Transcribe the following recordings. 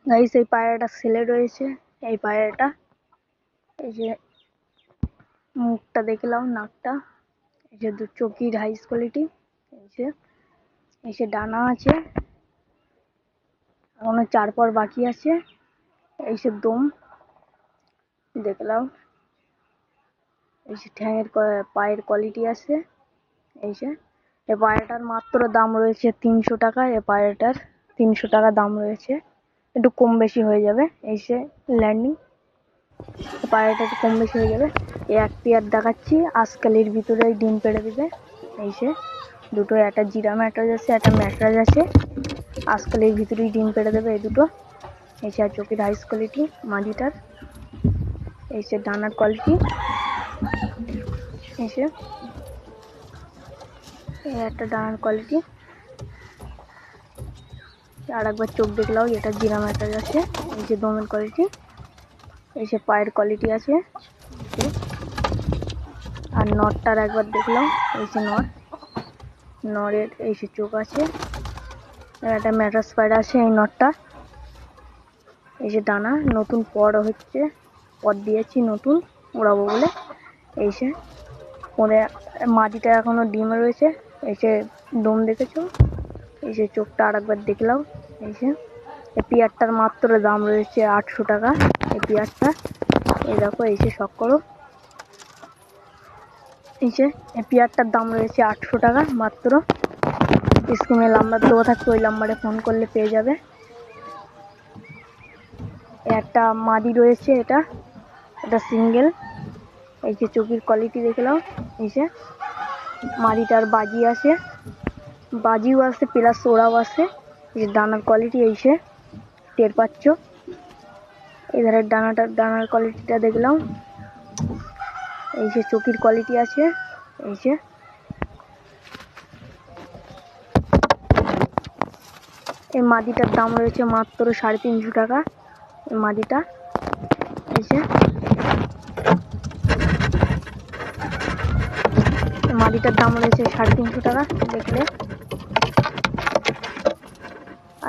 Guys এই পায়রাটা সেলে রয়েছে। এই পায়রাটা এই যে মুখটা দেখলাম, নাকটা, এই যে দু চোখের হাইস কোয়ালিটি, এই যে ডানা আছে, এখনো 4 পর বাকি আছে। এই যে দম দেখলাম, এই যে ঠ্যাঙের পায়ের কোয়ালিটি আছে। এই যে এই পায়রাটার মাত্র দাম রয়েছে 300 টাকা। এই পায়রাটার 300 টাকা দাম রয়েছে, একটু কম বেশি হয়ে যাবে। এই যে ল্যান্ডিং পায়রাটা একটু কম বেশি হয়ে যাবে। এই এক পেয়ার দেখাচ্ছি, আজকালের ভিতরে ডিম পেড়ে দিবে। এই যে দুটো, একটা জিরা ম্যাট্রাজ আছে, একটা ম্যাট্রাজ আছে, আজকালের ভিতরেই ডিম পেড়ে দেবে এই দুটো। এই যে চোখের হাইস কোয়ালিটি মাদিটার, এই যে ডানার কোয়ালিটি, এই যে একটা ডানার কোয়ালিটি। আর একবার চোখ দেখলাম, এটা জিরা ম্যাট্রাজ আছে। এই যে দমের কোয়ালিটি, এই যে পায়ের কোয়ালিটি আছে। আর নটটার একবার দেখলাম, এই যে নরের এই যে চোখ আছে। একটা ম্যাট্রাস পায়রা আছে এই নটটা। এই যে ডানা, নতুন পর হচ্ছে, পর দিয়েছি নতুন উড়াবো বলে। এই যে ওদের মাটিটা এখনো ডিমে রয়েছে। এই যে দম দেখেছো, এই যে চোখটা আর একবার দেখলাম। এই যে এই পেয়ারটার মাত্র দাম রয়েছে 800 টাকা। এই পেয়ারটা এই দেখো, এই যে শখ করো, এই যে এই পেয়ারটার দাম রয়েছে 800 টাকা মাত্র। স্ক্রিনে নাম্বার দেওয়া থাকবে, ওই নাম্বারে ফোন করলে পেয়ে যাবে। একটা মাদি রয়েছে, এটা সিঙ্গেল। এই যে চোখের কোয়ালিটি দেখলাম, এই যে মাদিটার বাজি আছে, বাজিও আছে প্লাস ওরাও আছে। এই যে ডানার কোয়ালিটি এই যে টের পাচ্ছ। এধারের ডানার কোয়ালিটিটা দেখলাম, এই যে চোখের কোয়ালিটি আছে। এই যে এই মাদিটার দাম রয়েছে মাত্র 350 টাকা। এই মাদিটা এই যে মাদিটার দাম রয়েছে 350 টাকা। দেখলে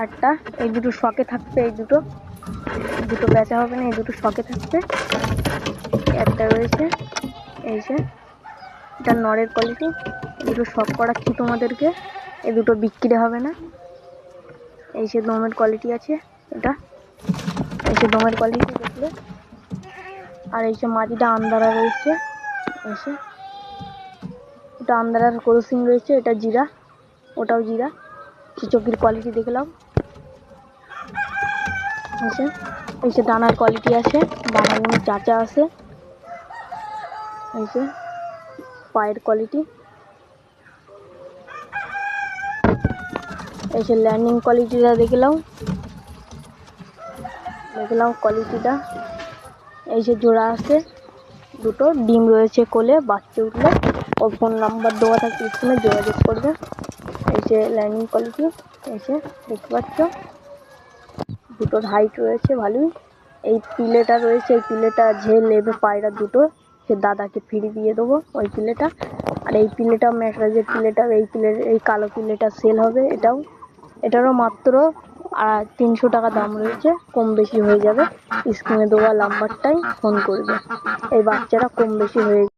আরটা এই দুটো শখে থাকবে, এই দুটো বেচা হবে না, এই দুটো শখে থাকবে। একটা রয়েছে, এই যে এটা নরের কোয়ালিটি, দুটো শখ করাচ্ছি তোমাদেরকে, এই দুটো বিক্রি হবে না। এই যে দমের কোয়ালিটি আছে এটা, এই যে দমের কোয়ালিটি দেখলে। আর এই যে মাটিটা আন্দারা রয়েছে, এই যে এটা আন্দারার ক্রসিং রয়েছে, এটা জিরা, ওটাও জিরা। চোখের কোয়ালিটি দেখলাম, এই যে ডানার কোয়ালিটি আছে, ডানার চাচা আছে। এই যে পায়ের কোয়ালিটি, এই যে ল্যান্ডিং কোয়ালিটিটা দেখলাম কোয়ালিটিটা। এই যে জোড়া আছে দুটো, ডিম রয়েছে কোলে, বাচ্চা উঠলে ওর ফোন নাম্বার দেওয়া থাকবে, স্ক্রিনে যোগাযোগ করবে। এই যে ল্যান্ডিং কোয়ালিটি, এই যে দেখতে পাচ্ছ দুটোর হাইট রয়েছে ভালোই। এই পিলেটা রয়েছে, এই পিলেটা যে নেবে পায়রা দুটো, সে দাদাকে ফ্রি দিয়ে দেবো ওই পিলেটা। আর এই পিলেটা ম্যাট্রাজের পিলেটা, এই কালো পিলেটা সেল হবে। এটারও মাত্র 300 টাকা দাম রয়েছে, কম বেশি হয়ে যাবে। স্ক্রিনে দেওয়া নাম্বারটাই ফোন করবে, এই বাচ্চারা কম বেশি হয়ে